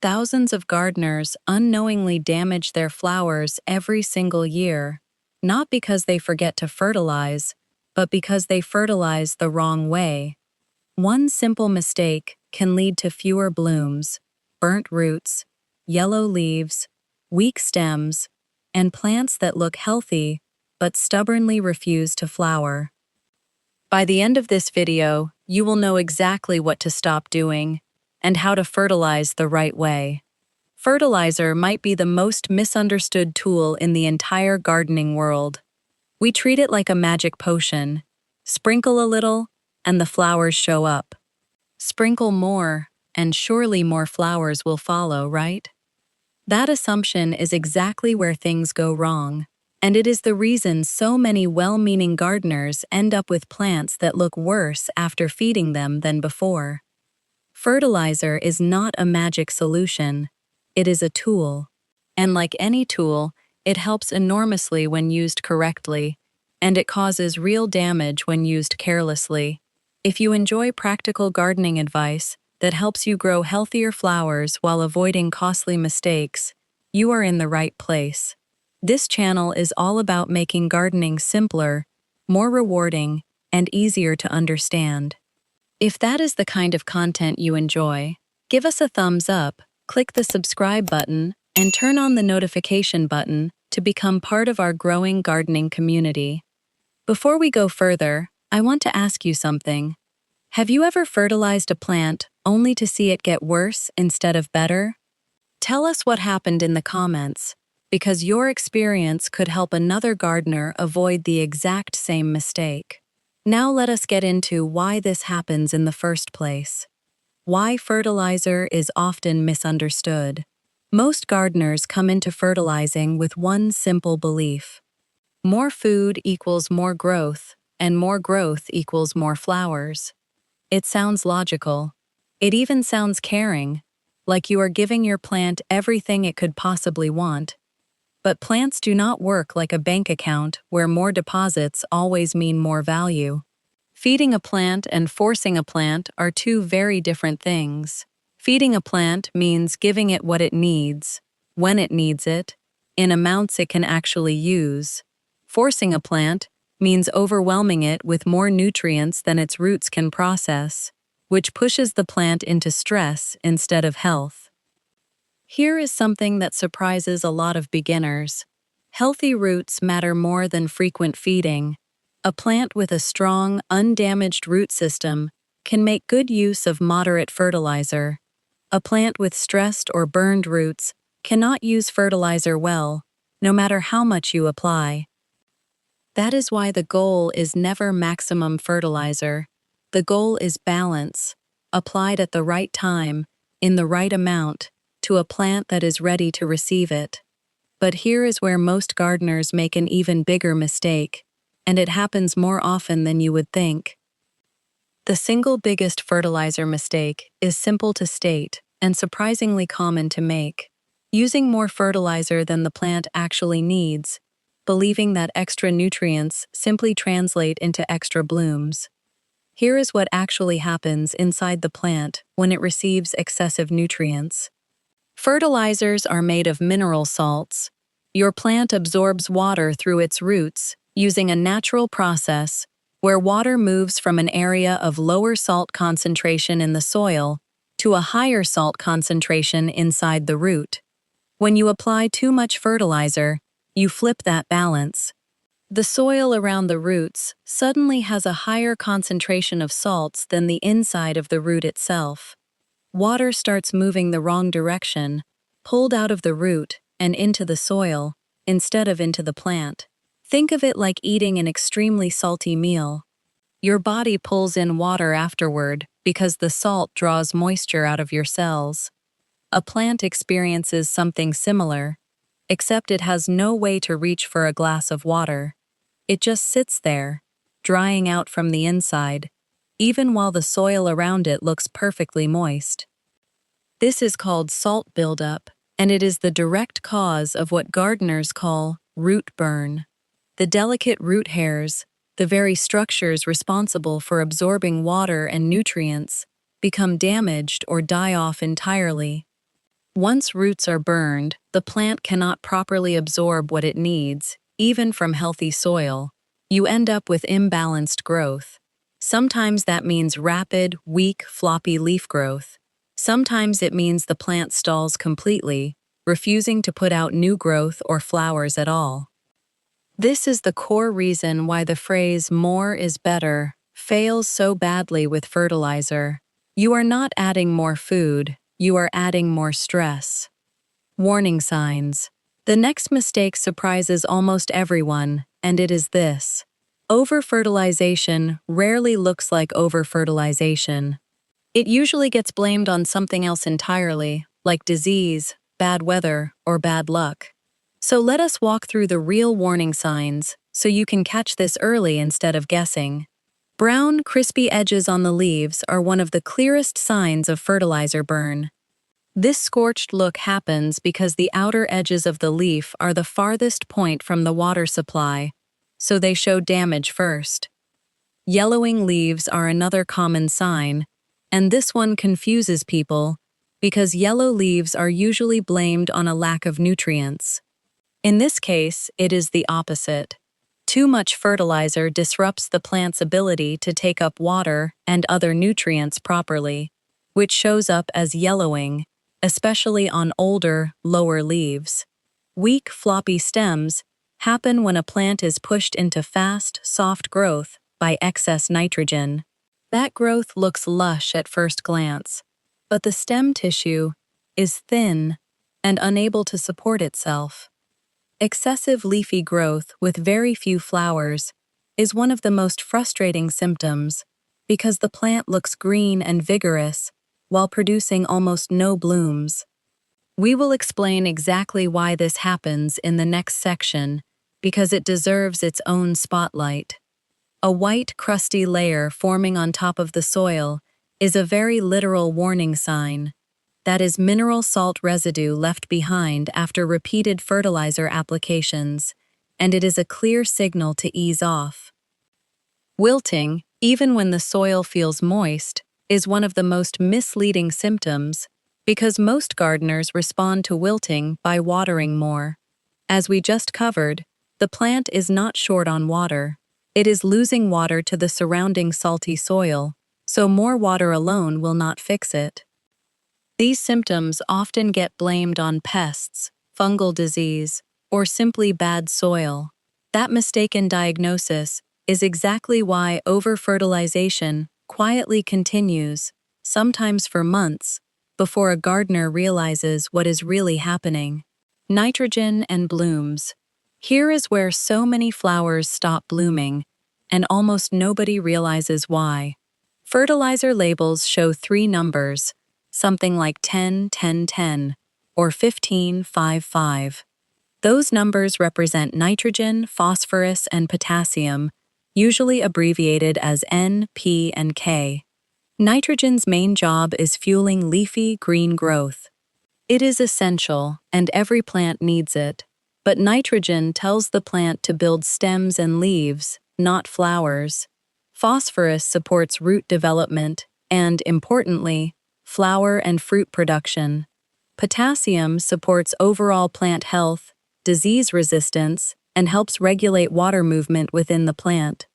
Thousands of gardeners unknowingly damage their flowers every single year, not because they forget to fertilize, but because they fertilize the wrong way. One simple mistake can lead to fewer blooms, burnt roots, yellow leaves, weak stems, and plants that look healthy but stubbornly refuse to flower. By the end of this video, you will know exactly what to stop doing and how to fertilize the right way. Fertilizer might be the most misunderstood tool in the entire gardening world. We treat it like a magic potion. Sprinkle a little, and the flowers show up. Sprinkle more, and surely more flowers will follow, right? That assumption is exactly where things go wrong, and it is the reason so many well-meaning gardeners end up with plants that look worse after feeding them than before. Fertilizer is not a magic solution. It is a tool. And like any tool, it helps enormously when used correctly, and it causes real damage when used carelessly. If you enjoy practical gardening advice that helps you grow healthier flowers while avoiding costly mistakes, you are in the right place. This channel is all about making gardening simpler, more rewarding, and easier to understand. If that is the kind of content you enjoy, give us a thumbs up, click the subscribe button, and turn on the notification button to become part of our growing gardening community. Before we go further, I want to ask you something. Have you ever fertilized a plant only to see it get worse instead of better? Tell us what happened in the comments, because your experience could help another gardener avoid the exact same mistake. Now let us get into why this happens in the first place. Why fertilizer is often misunderstood. Most gardeners come into fertilizing with one simple belief. More food equals more growth, and more growth equals more flowers. It sounds logical. It even sounds caring, like you are giving your plant everything it could possibly want. But plants do not work like a bank account where more deposits always mean more value. Feeding a plant and forcing a plant are two very different things. Feeding a plant means giving it what it needs, when it needs it, in amounts it can actually use. Forcing a plant means overwhelming it with more nutrients than its roots can process, which pushes the plant into stress instead of health. Here is something that surprises a lot of beginners. Healthy roots matter more than frequent feeding. A plant with a strong, undamaged root system can make good use of moderate fertilizer. A plant with stressed or burned roots cannot use fertilizer well, no matter how much you apply. That is why the goal is never maximum fertilizer. The goal is balance, applied at the right time, in the right amount, to a plant that is ready to receive it. But here is where most gardeners make an even bigger mistake, and it happens more often than you would think. The single biggest fertilizer mistake is simple to state and surprisingly common to make. Using more fertilizer than the plant actually needs, believing that extra nutrients simply translate into extra blooms. Here is what actually happens inside the plant when it receives excessive nutrients. Fertilizers are made of mineral salts. Your plant absorbs water through its roots using a natural process where water moves from an area of lower salt concentration in the soil to a higher salt concentration inside the root. When you apply too much fertilizer, you flip that balance. The soil around the roots suddenly has a higher concentration of salts than the inside of the root itself. Water starts moving the wrong direction, pulled out of the root and into the soil, instead of into the plant. Think of it like eating an extremely salty meal. Your body pulls in water afterward because the salt draws moisture out of your cells. A plant experiences something similar, except it has no way to reach for a glass of water. It just sits there, drying out from the inside, even while the soil around it looks perfectly moist. This is called salt buildup, and it is the direct cause of what gardeners call root burn. The delicate root hairs, the very structures responsible for absorbing water and nutrients, become damaged or die off entirely. Once roots are burned, the plant cannot properly absorb what it needs, even from healthy soil. You end up with imbalanced growth. Sometimes that means rapid, weak, floppy leaf growth. Sometimes it means the plant stalls completely, refusing to put out new growth or flowers at all. This is the core reason why the phrase "more is better" fails so badly with fertilizer. You are not adding more food, you are adding more stress. Warning signs. The next mistake surprises almost everyone, and it is this. Overfertilization rarely looks like overfertilization. It usually gets blamed on something else entirely, like disease, bad weather, or bad luck. So let us walk through the real warning signs so you can catch this early instead of guessing. Brown, crispy edges on the leaves are one of the clearest signs of fertilizer burn. This scorched look happens because the outer edges of the leaf are the farthest point from the water supply, so they show damage first. Yellowing leaves are another common sign, and this one confuses people because yellow leaves are usually blamed on a lack of nutrients. In this case, it is the opposite. Too much fertilizer disrupts the plant's ability to take up water and other nutrients properly, which shows up as yellowing, especially on older, lower leaves. Weak, floppy stems happen when a plant is pushed into fast, soft growth by excess nitrogen. That growth looks lush at first glance, but the stem tissue is thin and unable to support itself. Excessive leafy growth with very few flowers is one of the most frustrating symptoms because the plant looks green and vigorous while producing almost no blooms. We will explain exactly why this happens in the next section because it deserves its own spotlight. A white, crusty layer forming on top of the soil is a very literal warning sign. That is mineral salt residue left behind after repeated fertilizer applications, and it is a clear signal to ease off. Wilting, even when the soil feels moist, is one of the most misleading symptoms because most gardeners respond to wilting by watering more. As we just covered, the plant is not short on water. It is losing water to the surrounding salty soil, so more water alone will not fix it. These symptoms often get blamed on pests, fungal disease, or simply bad soil. That mistaken diagnosis is exactly why overfertilization quietly continues, sometimes for months, before a gardener realizes what is really happening. Nitrogen and blooms. Here is where so many flowers stop blooming, and almost nobody realizes why. Fertilizer labels show 3 numbers, something like 10, 10, 10, or 15, 5, 5. Those numbers represent nitrogen, phosphorus, and potassium, usually abbreviated as N, P, and K. Nitrogen's main job is fueling leafy, green growth. It is essential, and every plant needs it, but nitrogen tells the plant to build stems and leaves, not flowers. Phosphorus supports root development and, importantly, flower and fruit production. Potassium supports overall plant health, disease resistance, and helps regulate water movement within the plant.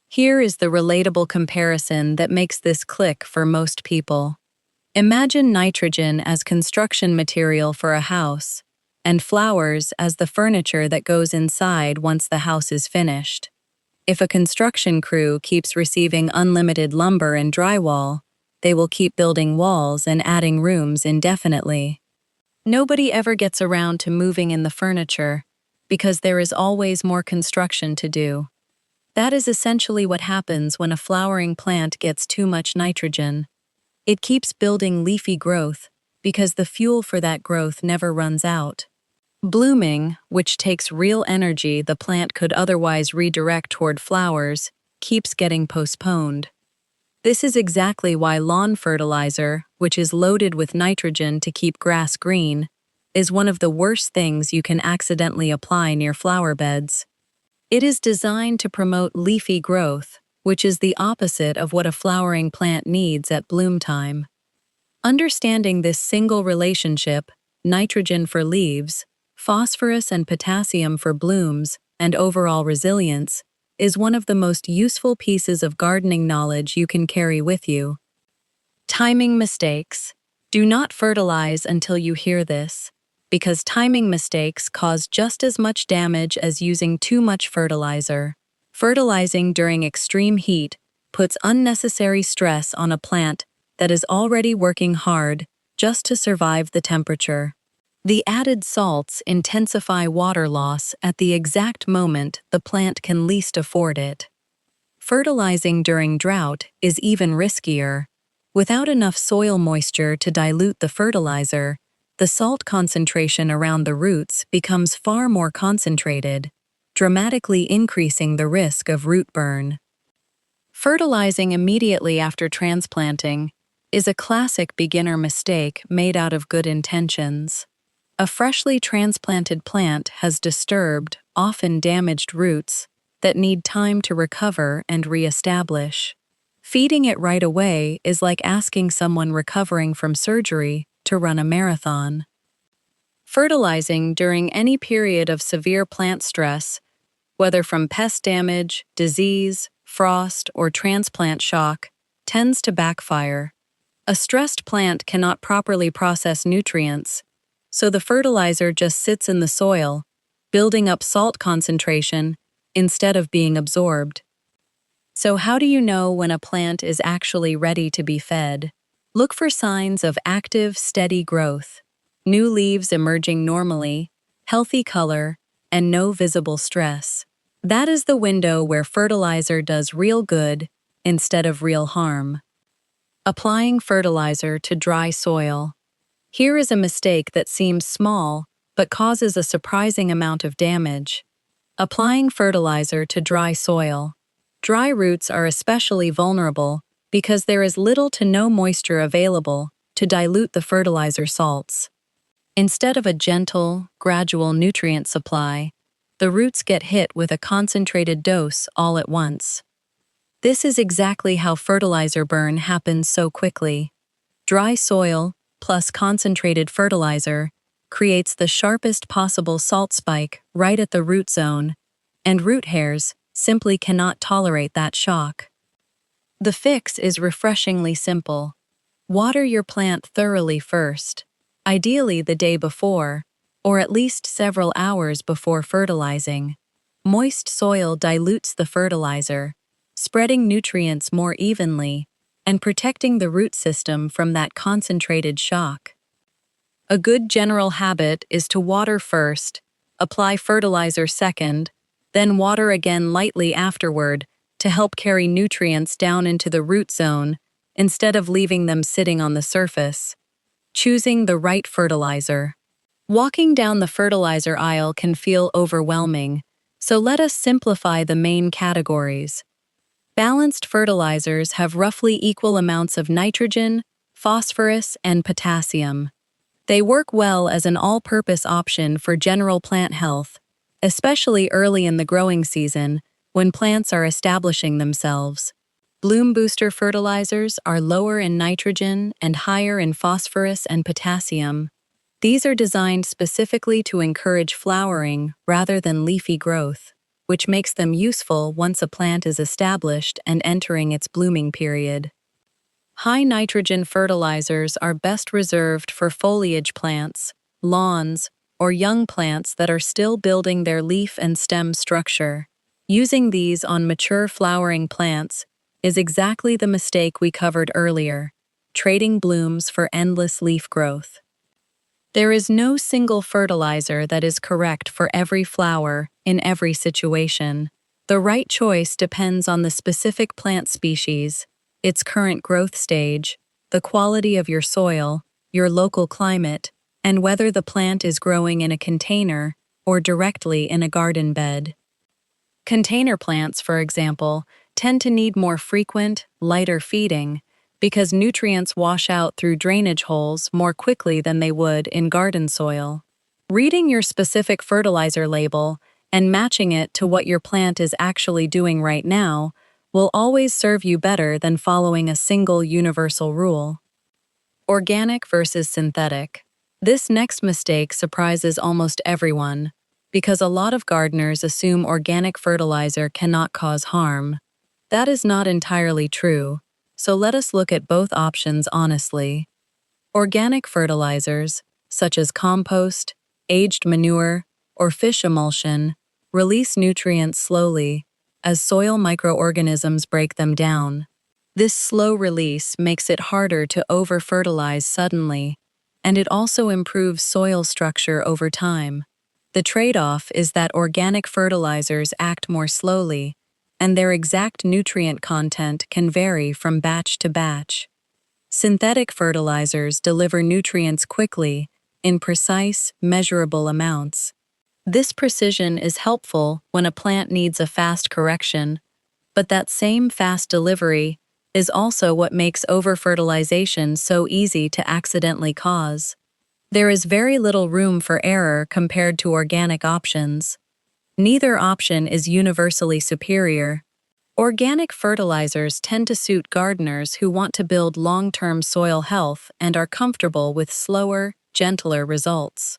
Here is the relatable comparison that makes this click for most people. Imagine nitrogen as construction material for a house, and flowers as the furniture that goes inside once the house is finished. If a construction crew keeps receiving unlimited lumber and drywall, they will keep building walls and adding rooms indefinitely. Nobody ever gets around to moving in the furniture because there is always more construction to do. That is essentially what happens when a flowering plant gets too much nitrogen. It keeps building leafy growth because the fuel for that growth never runs out. Blooming, which takes real energy the plant could otherwise redirect toward flowers, keeps getting postponed. This is exactly why lawn fertilizer, which is loaded with nitrogen to keep grass green, is one of the worst things you can accidentally apply near flower beds. It is designed to promote leafy growth, which is the opposite of what a flowering plant needs at bloom time. Understanding this single relationship, nitrogen for leaves, phosphorus and potassium for blooms, and overall resilience, is one of the most useful pieces of gardening knowledge you can carry with you. Timing mistakes. Do not fertilize until you hear this, because timing mistakes cause just as much damage as using too much fertilizer. Fertilizing during extreme heat puts unnecessary stress on a plant that is already working hard just to survive the temperature. The added salts intensify water loss at the exact moment the plant can least afford it. Fertilizing during drought is even riskier. Without enough soil moisture to dilute the fertilizer, the salt concentration around the roots becomes far more concentrated, dramatically increasing the risk of root burn. Fertilizing immediately after transplanting is a classic beginner mistake made out of good intentions. A freshly transplanted plant has disturbed, often damaged roots that need time to recover and re-establish. Feeding it right away is like asking someone recovering from surgery to run a marathon. Fertilizing during any period of severe plant stress, whether from pest damage, disease, frost, or transplant shock, tends to backfire. A stressed plant cannot properly process nutrients, so the fertilizer just sits in the soil, building up salt concentration instead of being absorbed. So how do you know when a plant is actually ready to be fed? Look for signs of active, steady growth, new leaves emerging normally, healthy color, and no visible stress. That is the window where fertilizer does real good instead of real harm. Applying fertilizer to dry soil. Here is a mistake that seems small but causes a surprising amount of damage. Applying fertilizer to dry soil. Dry roots are especially vulnerable because there is little to no moisture available to dilute the fertilizer salts. Instead of a gentle, gradual nutrient supply, the roots get hit with a concentrated dose all at once. This is exactly how fertilizer burn happens so quickly. Dry soil plus concentrated fertilizer creates the sharpest possible salt spike right at the root zone, and root hairs simply cannot tolerate that shock. The fix is refreshingly simple. Water your plant thoroughly first, ideally the day before, or at least several hours before fertilizing. Moist soil dilutes the fertilizer, spreading nutrients more evenly and protecting the root system from that concentrated shock. A good general habit is to water first, apply fertilizer second, then water again lightly afterward to help carry nutrients down into the root zone instead of leaving them sitting on the surface. Choosing the right fertilizer. Walking down the fertilizer aisle can feel overwhelming, so let us simplify the main categories. Balanced fertilizers have roughly equal amounts of nitrogen, phosphorus, and potassium. They work well as an all-purpose option for general plant health, especially early in the growing season when plants are establishing themselves. Bloom booster fertilizers are lower in nitrogen and higher in phosphorus and potassium. These are designed specifically to encourage flowering rather than leafy growth, which makes them useful once a plant is established and entering its blooming period. High nitrogen fertilizers are best reserved for foliage plants, lawns, or young plants that are still building their leaf and stem structure. Using these on mature flowering plants is exactly the mistake we covered earlier, trading blooms for endless leaf growth. There is no single fertilizer that is correct for every flower in every situation. The right choice depends on the specific plant species, its current growth stage, the quality of your soil, your local climate, and whether the plant is growing in a container or directly in a garden bed. Container plants, for example, tend to need more frequent, lighter feeding because nutrients wash out through drainage holes more quickly than they would in garden soil. Reading your specific fertilizer label and matching it to what your plant is actually doing right now will always serve you better than following a single universal rule. Organic versus synthetic. This next mistake surprises almost everyone, because a lot of gardeners assume organic fertilizer cannot cause harm. That is not entirely true, so let us look at both options honestly. Organic fertilizers, such as compost, aged manure, or fish emulsion, release nutrients slowly, as soil microorganisms break them down. This slow release makes it harder to over-fertilize suddenly, and it also improves soil structure over time. The trade-off is that organic fertilizers act more slowly, and their exact nutrient content can vary from batch to batch. Synthetic fertilizers deliver nutrients quickly, in precise, measurable amounts. This precision is helpful when a plant needs a fast correction, but that same fast delivery is also what makes overfertilization so easy to accidentally cause. There is very little room for error compared to organic options. Neither option is universally superior. Organic fertilizers tend to suit gardeners who want to build long-term soil health and are comfortable with slower, gentler results.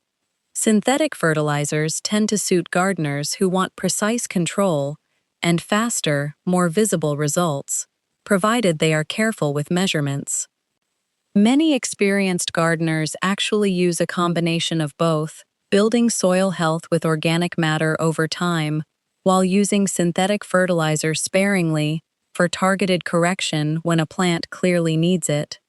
Synthetic fertilizers tend to suit gardeners who want precise control and faster, more visible results, provided they are careful with measurements. Many experienced gardeners actually use a combination of both, building soil health with organic matter over time, while using synthetic fertilizer sparingly for targeted correction when a plant clearly needs it.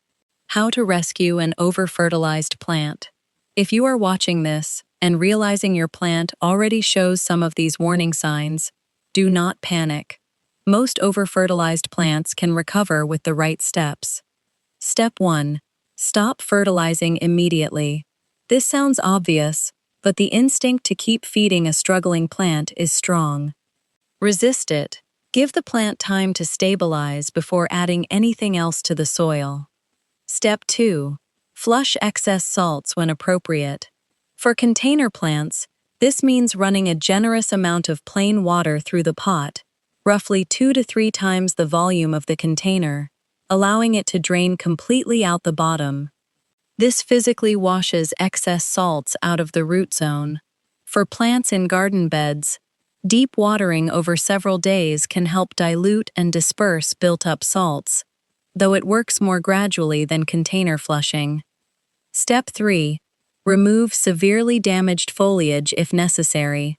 How to rescue an over-fertilized plant. If you are watching this and realizing your plant already shows some of these warning signs, do not panic. Most over-fertilized plants can recover with the right steps. Step 1. Stop fertilizing immediately. This sounds obvious, but the instinct to keep feeding a struggling plant is strong. Resist it. Give the plant time to stabilize before adding anything else to the soil. Step 2. Flush excess salts when appropriate. For container plants, this means running a generous amount of plain water through the pot, roughly 2 to 3 times the volume of the container, allowing it to drain completely out the bottom. This physically washes excess salts out of the root zone. For plants in garden beds, deep watering over several days can help dilute and disperse built-up salts, though it works more gradually than container flushing. Step 3. Remove severely damaged foliage if necessary.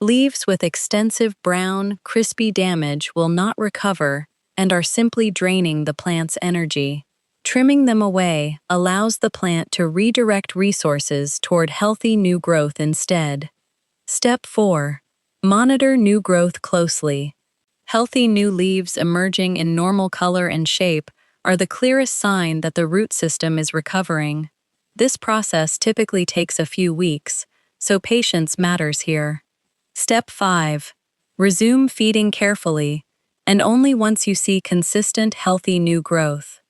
Leaves with extensive brown, crispy damage will not recover and are simply draining the plant's energy. Trimming them away allows the plant to redirect resources toward healthy new growth instead. Step 4. Monitor new growth closely. Healthy new leaves emerging in normal color and shape are the clearest sign that the root system is recovering. This process typically takes a few weeks, so patience matters here. Step 5. Resume feeding carefully, and only once you see consistent, healthy new growth.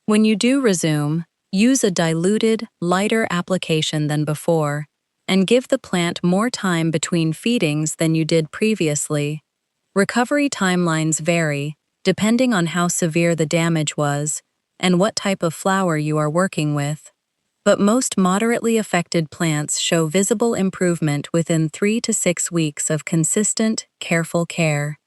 When you do resume, use a diluted, lighter application than before, and give the plant more time between feedings than you did previously. Recovery timelines vary, depending on how severe the damage was and what type of flower you are working with. But most moderately affected plants show visible improvement within 3 to 6 weeks of consistent, careful care.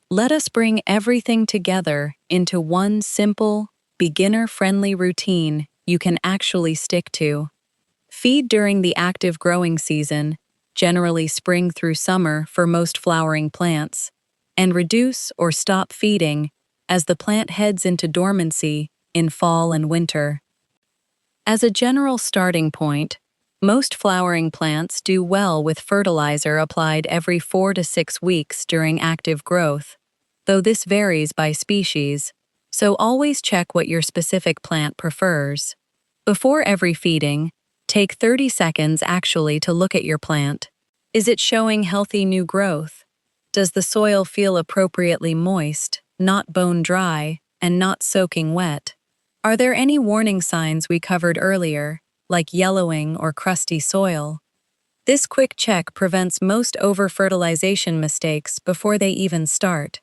Let us bring everything together into one simple, beginner-friendly routine you can actually stick to. Feed during the active growing season, generally spring through summer for most flowering plants, and reduce or stop feeding as the plant heads into dormancy in fall and winter. As a general starting point, most flowering plants do well with fertilizer applied every 4 to 6 weeks during active growth, though this varies by species, so always check what your specific plant prefers. Before every feeding, take 30 seconds actually to look at your plant. Is it showing healthy new growth? Does the soil feel appropriately moist, not bone dry, and not soaking wet? Are there any warning signs we covered earlier, like yellowing or crusty soil? This quick check prevents most over-fertilization mistakes before they even start.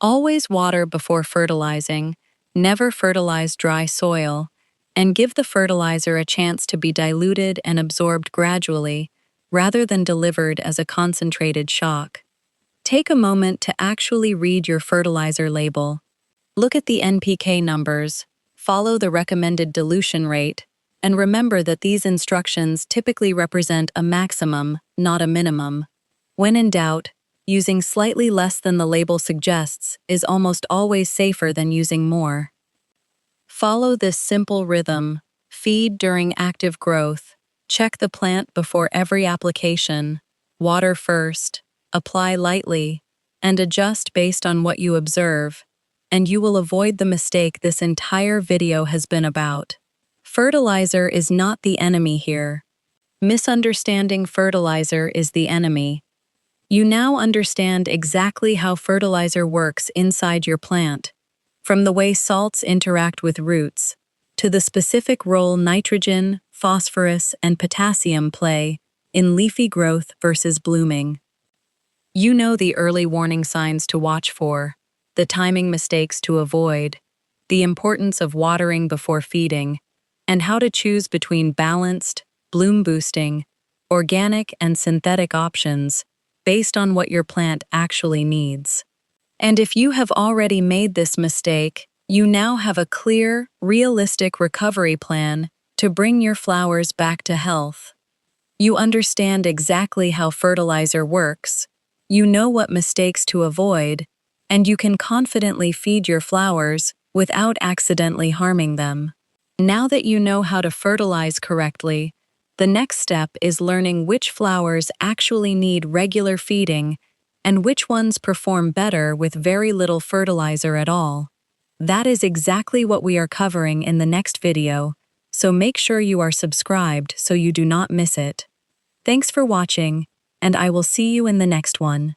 Always water before fertilizing, never fertilize dry soil, and give the fertilizer a chance to be diluted and absorbed gradually, rather than delivered as a concentrated shock. Take a moment to actually read your fertilizer label. Look at the NPK numbers, follow the recommended dilution rate, and remember that these instructions typically represent a maximum, not a minimum. When in doubt, using slightly less than the label suggests is almost always safer than using more. Follow this simple rhythm: feed during active growth, check the plant before every application, water first, apply lightly, and adjust based on what you observe, and you will avoid the mistake this entire video has been about. Fertilizer is not the enemy here. Misunderstanding fertilizer is the enemy. You now understand exactly how fertilizer works inside your plant, from the way salts interact with roots, to the specific role nitrogen, phosphorus, and potassium play in leafy growth versus blooming. You know the early warning signs to watch for, the timing mistakes to avoid, the importance of watering before feeding, and how to choose between balanced, bloom-boosting, organic, and synthetic options based on what your plant actually needs. And if you have already made this mistake, you now have a clear, realistic recovery plan to bring your flowers back to health. You understand exactly how fertilizer works, you know what mistakes to avoid, and you can confidently feed your flowers without accidentally harming them. Now that you know how to fertilize correctly, the next step is learning which flowers actually need regular feeding and which ones perform better with very little fertilizer at all. That is exactly what we are covering in the next video, so make sure you are subscribed so you do not miss it. Thanks for watching, and I will see you in the next one.